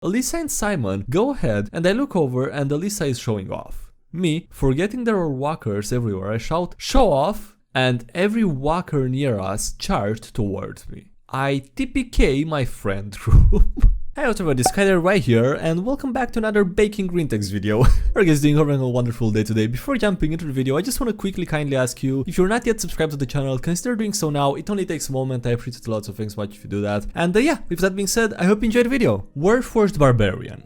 Alyssa and Simon go ahead and I look over and Alyssa is showing off. Me, forgetting there are walkers everywhere, I shout, "Show off!" and every walker near us charged towards me. I TPK my friend group. Hey what's up everybody, SkyDieRay here and welcome back to another Baking Green Text video. How are you guys doing? Having a wonderful day today. Before jumping into the video, I just want to quickly kindly ask you, if you're not yet subscribed to the channel, consider doing so now. It only takes a moment. I appreciate lots of things much if you do that. And yeah, with that being said, I hope you enjoyed the video. Warforged Barbarian.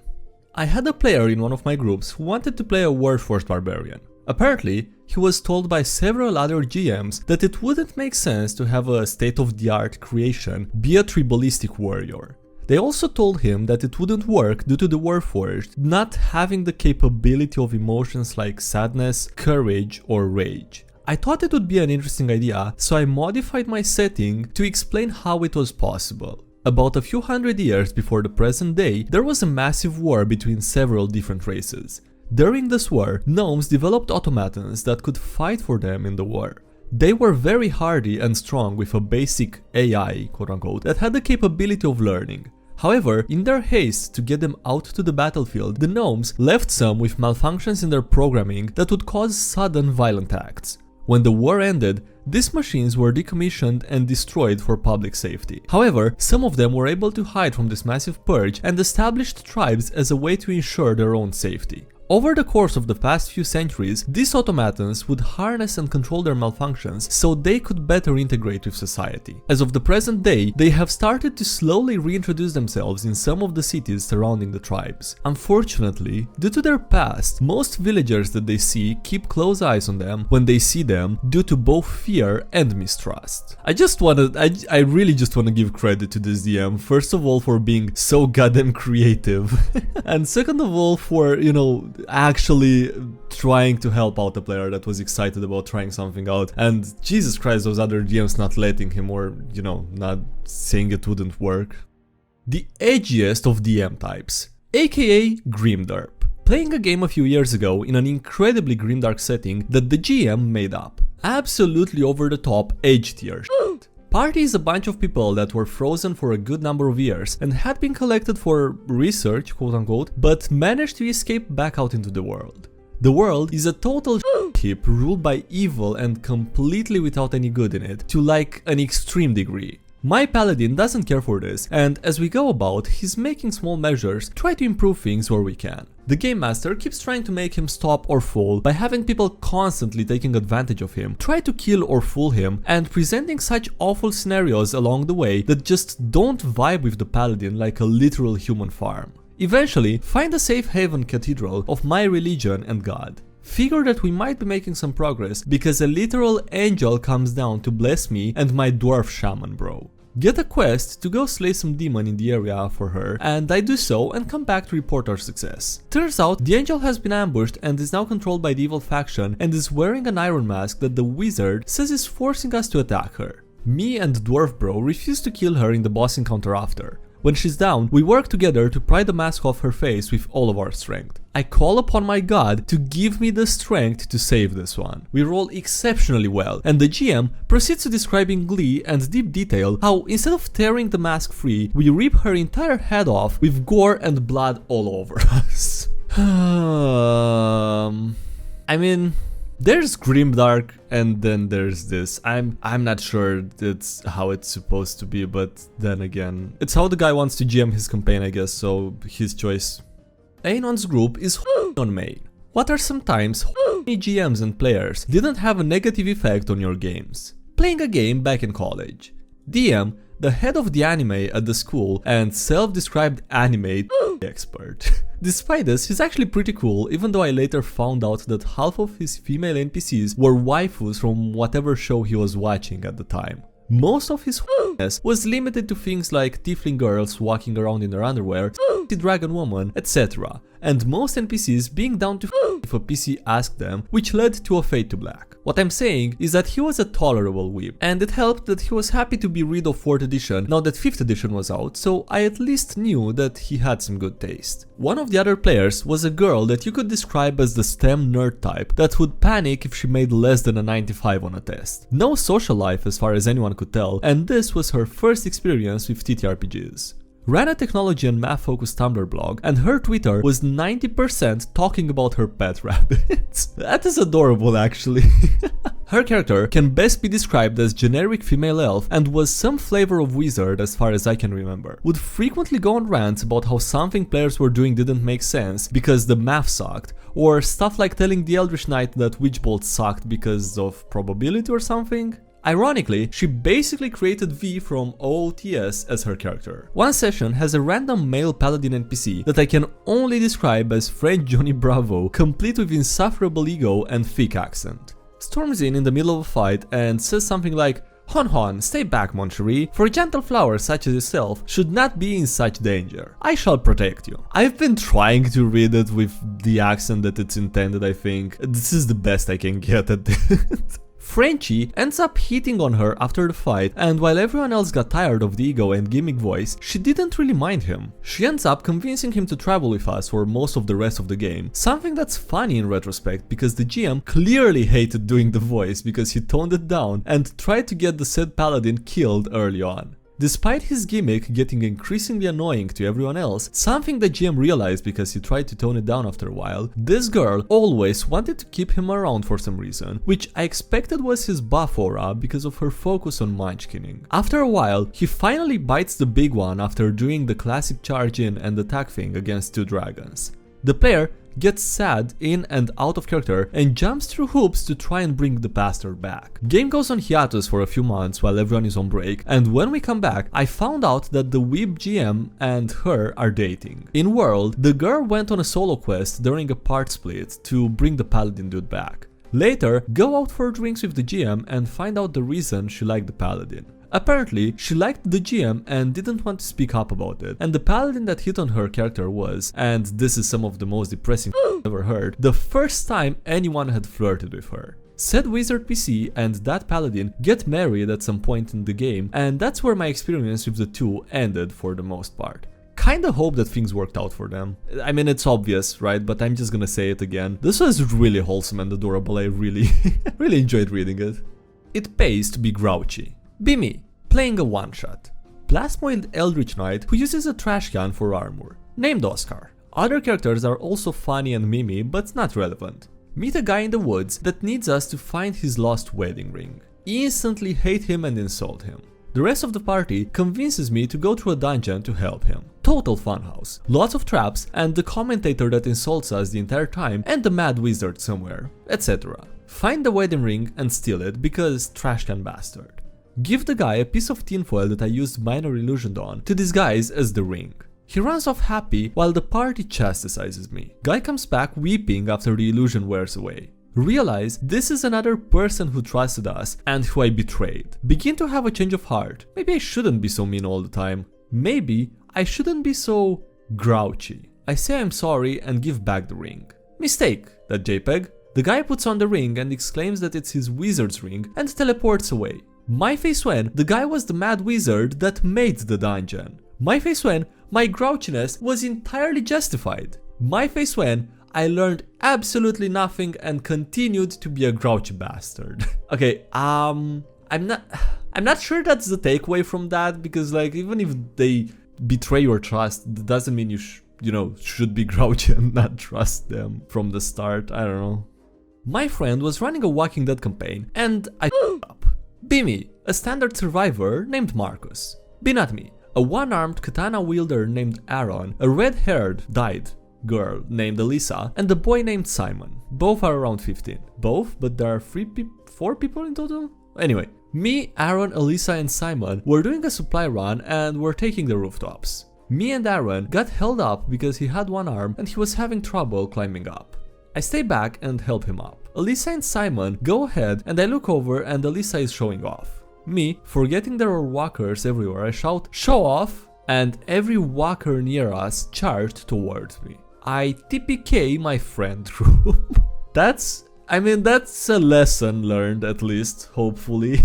I had a player in one of my groups who wanted to play a Warforged Barbarian. Apparently, he was told by several other GMs that it wouldn't make sense to have a state-of-the-art creation be a tribalistic warrior. They also told him that it wouldn't work due to the Warforged not having the capability of emotions like sadness, courage, or rage. I thought it would be an interesting idea, so I modified my setting to explain how it was possible. About a few hundred years before the present day, there was a massive war between several different races. During this war, gnomes developed automatons that could fight for them in the war. They were very hardy and strong with a basic AI, quote-unquote, that had the capability of learning. However, in their haste to get them out to the battlefield, the gnomes left some with malfunctions in their programming that would cause sudden violent acts. When the war ended, these machines were decommissioned and destroyed for public safety. However, some of them were able to hide from this massive purge and established tribes as a way to ensure their own safety. Over the course of the past few centuries, these automatons would harness and control their malfunctions so they could better integrate with society. As of the present day, they have started to slowly reintroduce themselves in some of the cities surrounding the tribes. Unfortunately, due to their past, most villagers that they see keep close eyes on them when they see them due to both fear and mistrust. I really just want to give credit to this DM, first of all for being so goddamn creative, and second of all for, actually trying to help out a player that was excited about trying something out, and Jesus Christ, those other GMs not letting him or, not saying it wouldn't work. The edgiest of DM types, aka Grimdark. Playing a game a few years ago in an incredibly grimdark setting that the GM made up. Absolutely over the top edge tier shit. Party is a bunch of people that were frozen for a good number of years and had been collected for research, quote-unquote, but managed to escape back out into the world. The world is a total heap ruled by evil and completely without any good in it, to like an extreme degree. My Paladin doesn't care for this, and as we go about, he's making small measures to try to improve things where we can. The Game Master keeps trying to make him stop or fall by having people constantly taking advantage of him, try to kill or fool him, and presenting such awful scenarios along the way that just don't vibe with the Paladin like a literal human farm. Eventually, find a safe haven cathedral of my religion and God. Figure that we might be making some progress because a literal angel comes down to bless me and my dwarf shaman bro. Get a quest to go slay some demon in the area for her, and I do so and come back to report our success. Turns out the angel has been ambushed and is now controlled by the evil faction and is wearing an iron mask that the wizard says is forcing us to attack her. Me and dwarf bro refuse to kill her in the boss encounter after. When she's down, we work together to pry the mask off her face with all of our strength. I call upon my god to give me the strength to save this one. We roll exceptionally well, and the GM proceeds to describe in glee and deep detail how instead of tearing the mask free, we rip her entire head off with gore and blood all over us. There's Grimdark and then there's this. I'm not sure that's how it's supposed to be, but then again, it's how the guy wants to GM his campaign, I guess, so his choice. Anon's group is on main. What are sometimes GMs and players didn't have a negative effect on your games? Playing a game back in college. DM, the head of the anime at the school and self-described anime expert. Despite this, he's actually pretty cool, even though I later found out that half of his female NPCs were waifus from whatever show he was watching at the time. Most of his was limited to things like tiefling girls walking around in their underwear, the dragon woman, etc. And most NPCs being down to if a PC asked them, which led to a fade to black. What I'm saying is that he was a tolerable weeb, and it helped that he was happy to be rid of 4th edition now that 5th edition was out, so I at least knew that he had some good taste. One of the other players was a girl that you could describe as the STEM nerd type that would panic if she made less than a 95 on a test. No social life as far as anyone could tell, and this was her first experience with TTRPGs. ran a technology and math focused Tumblr blog, and her Twitter was 90% talking about her pet rabbits. That is adorable actually. Her character can best be described as generic female elf and was some flavor of wizard as far as I can remember. Would frequently go on rants about how something players were doing didn't make sense because the math sucked, or stuff like telling the Eldritch Knight that Witchbolt sucked because of probability or something. Ironically, she basically created V from OOTS as her character. One session has a random male Paladin NPC that I can only describe as French Johnny Bravo, complete with insufferable ego and thick accent. Storms in the middle of a fight and says something like, "Hon hon, stay back, mon chéri, for a gentle flower such as yourself should not be in such danger. I shall protect you." I've been trying to read it with the accent that it's intended, I think. This is the best I can get at it. Frenchie ends up hitting on her after the fight, and while everyone else got tired of the ego and gimmick voice, she didn't really mind him. She ends up convincing him to travel with us for most of the rest of the game, something that's funny in retrospect because the GM clearly hated doing the voice because he toned it down and tried to get the said paladin killed early on. Despite his gimmick getting increasingly annoying to everyone else, something the GM realized because he tried to tone it down after a while, this girl always wanted to keep him around for some reason, which I expected was his buff aura because of her focus on munchkinning. After a while, he finally bites the big one after doing the classic charge in and attack thing against 2 dragons. The player gets sad in and out of character and jumps through hoops to try and bring the bastard back. Game goes on hiatus for a few months while everyone is on break, and when we come back, I found out that the weeb GM and her are dating. In World, the girl went on a solo quest during a part split to bring the paladin dude back. Later, go out for drinks with the GM and find out the reason she liked the paladin. Apparently, she liked the GM and didn't want to speak up about it, and the paladin that hit on her character was, and this is some of the most depressing I've ever heard, the first time anyone had flirted with her. Said wizard PC and that paladin get married at some point in the game, and that's where my experience with the two ended for the most part. Kinda hope that things worked out for them. I mean, it's obvious, right? But I'm just gonna say it again. This was really wholesome and adorable. I really enjoyed reading it. It pays to be grouchy. Be me, playing a one-shot. Plasmoid Eldritch Knight who uses a trash can for armor. Named Oscar. Other characters are also funny and mimi, but not relevant. Meet a guy in the woods that needs us to find his lost wedding ring. Instantly hate him and insult him. The rest of the party convinces me to go through a dungeon to help him. Total funhouse. Lots of traps and the commentator that insults us the entire time and the mad wizard somewhere, etc. Find the wedding ring and steal it because trash can bastard. Give the guy a piece of tinfoil that I used minor illusion on to disguise as the ring. He runs off happy while the party chastises me. Guy comes back weeping after the illusion wears away. Realize this is another person who trusted us and who I betrayed. Begin to have a change of heart. Maybe I shouldn't be so mean all the time. Maybe I shouldn't be so grouchy. I say I'm sorry and give back the ring. Mistake, that JPEG. The guy puts on the ring and exclaims that it's his wizard's ring and teleports away. My face when the guy was the mad wizard that made the dungeon. My face when my grouchiness was entirely justified. My face when I learned absolutely nothing and continued to be a grouchy bastard. Okay, I'm not sure that's the takeaway from that, because like even if they betray your trust, that doesn't mean you should be grouchy and not trust them from the start. I don't know. My friend was running a Walking Dead campaign and I up. Be me, a standard survivor named Marcus. Be not me, a one-armed katana wielder named Aaron, a red-haired dyed girl named Alyssa, and a boy named Simon. Both are around 15. Both, but there are 4 people in total? Anyway, me, Aaron, Alyssa, and Simon were doing a supply run and were taking the rooftops. Me and Aaron got held up because he had one arm and he was having trouble climbing up. I stay back and help him up. Alyssa and Simon go ahead and I look over and Alyssa is showing off. Me, forgetting there are walkers everywhere, I shout, "Show off!" and every walker near us charged towards me. I TPK my friend group. That's a lesson learned, at least, hopefully.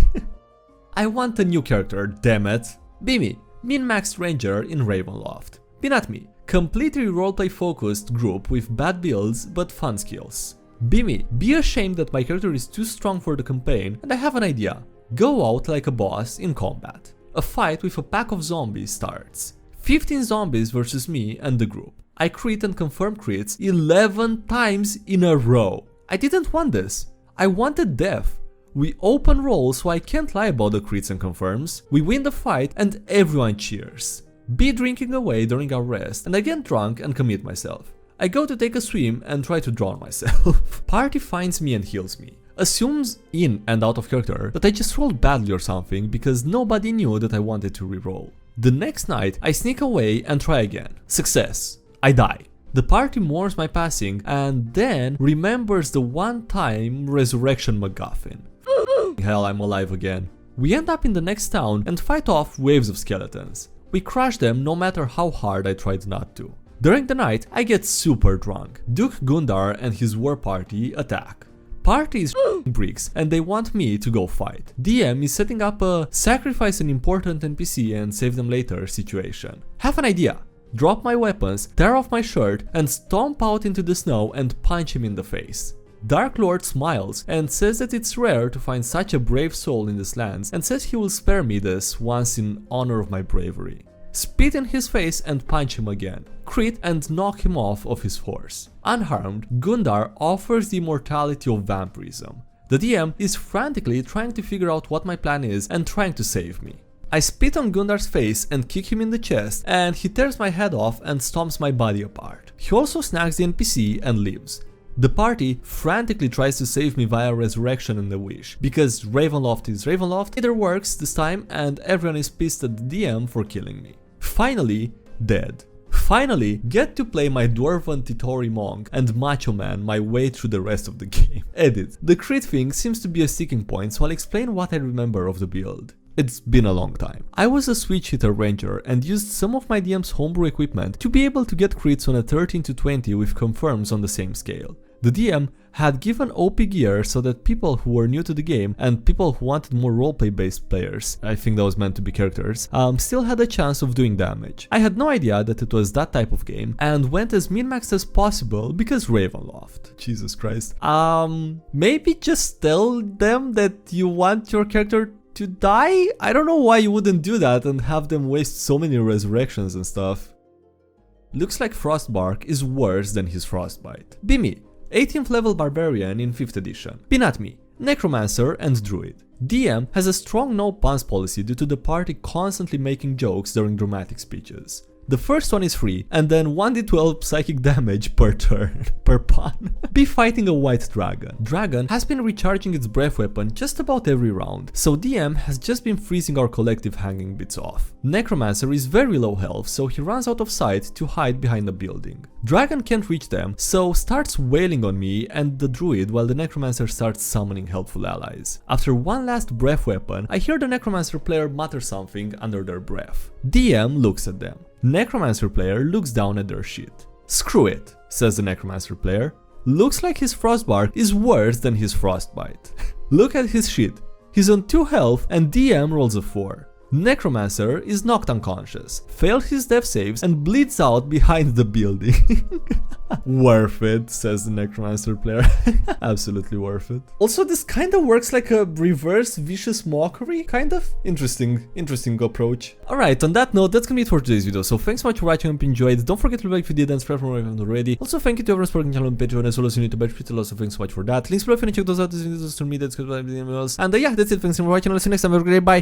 I want a new character, damn it. Be me, min-maxed ranger in Ravenloft. Be not me, completely roleplay focused group with bad builds but fun skills. Be me, be ashamed that my character is too strong for the campaign and I have an idea. Go out like a boss in combat. A fight with a pack of zombies starts. 15 zombies versus me and the group. I crit and confirm crits 11 times in a row. I didn't want this. I wanted death. We open roll, so I can't lie about the crits and confirms. We win the fight and everyone cheers. Be drinking away during our rest, and I get drunk and commit myself. I go to take a swim and try to drown myself. Party finds me and heals me. Assumes, in and out of character, that I just rolled badly or something because nobody knew that I wanted to reroll. The next night, I sneak away and try again. Success. I die. The party mourns my passing and then remembers the one-time resurrection MacGuffin. Hell, I'm alive again. We end up in the next town and fight off waves of skeletons. We crush them no matter how hard I tried not to. During the night, I get super drunk. Duke Gundar and his war party attack. Party is bricks and they want me to go fight. DM is setting up a sacrifice an important NPC and save them later situation. Have an idea. Drop my weapons, tear off my shirt and stomp out into the snow and punch him in the face. Dark Lord smiles and says that it's rare to find such a brave soul in these lands and says he will spare me this once in honor of my bravery. Spit in his face and punch him again. Crit and knock him off of his horse. Unharmed, Gundar offers the immortality of vampirism. The DM is frantically trying to figure out what my plan is and trying to save me. I spit on Gundar's face and kick him in the chest and he tears my head off and stomps my body apart. He also snags the NPC and leaves. The party frantically tries to save me via resurrection and a wish, because Ravenloft is Ravenloft, either works this time and everyone is pissed at the DM for killing me. Finally, dead. Finally, get to play my Dwarven Titori Monk and Macho Man my way through the rest of the game. Edit. The crit thing seems to be a sticking point, so I'll explain what I remember of the build. It's been a long time. I was a switch hitter ranger and used some of my DM's homebrew equipment to be able to get crits on a 13 to 20 with confirms on the same scale. The DM had given OP gear so that people who were new to the game and people who wanted more roleplay based players, I think that was meant to be characters, still had a chance of doing damage. I had no idea that it was that type of game and went as min-maxed as possible because Ravenloft. Jesus Christ. Maybe just tell them that you want your character to die? I don't know why you wouldn't do that and have them waste so many resurrections and stuff. Looks like Frostbark is worse than his frostbite. Be me. 18th level barbarian in 5th edition. Be not me. Necromancer and druid. DM has a strong no puns policy due to the party constantly making jokes during dramatic speeches. The first one is free, and then 1d12 psychic damage per turn, per pun. Be fighting a white dragon. Dragon has been recharging its breath weapon just about every round, so DM has just been freezing our collective hanging bits off. Necromancer is very low health, so he runs out of sight to hide behind a building. Dragon can't reach them, so starts wailing on me and the druid while the Necromancer starts summoning helpful allies. After one last breath weapon, I hear the Necromancer player mutter something under their breath. DM looks at them. Necromancer player looks down at their shit. Screw it, says the Necromancer player. Looks like his Frostbark is worse than his Frostbite. Look at his shit. He's on 2 health and DM rolls a 4. Necromancer is knocked unconscious, failed his death saves and bleeds out behind the building. Worth it, says the Necromancer player. Absolutely worth it. Also, this kind of works like a reverse vicious mockery, kind of. Interesting approach. Alright, on that note, that's gonna be it for today's video. So thanks so much for watching, I hope you enjoyed. Don't forget to like if you did and subscribe for more if you haven't already. Also, thank you to everyone supporting the channel on Patreon as well as YouTube and Twitter. Also, thanks so much for that. Links below if you want to check those out, this video, social media, and yeah, that's it. Thanks for watching. I'll see you next time. Have a great day. Bye.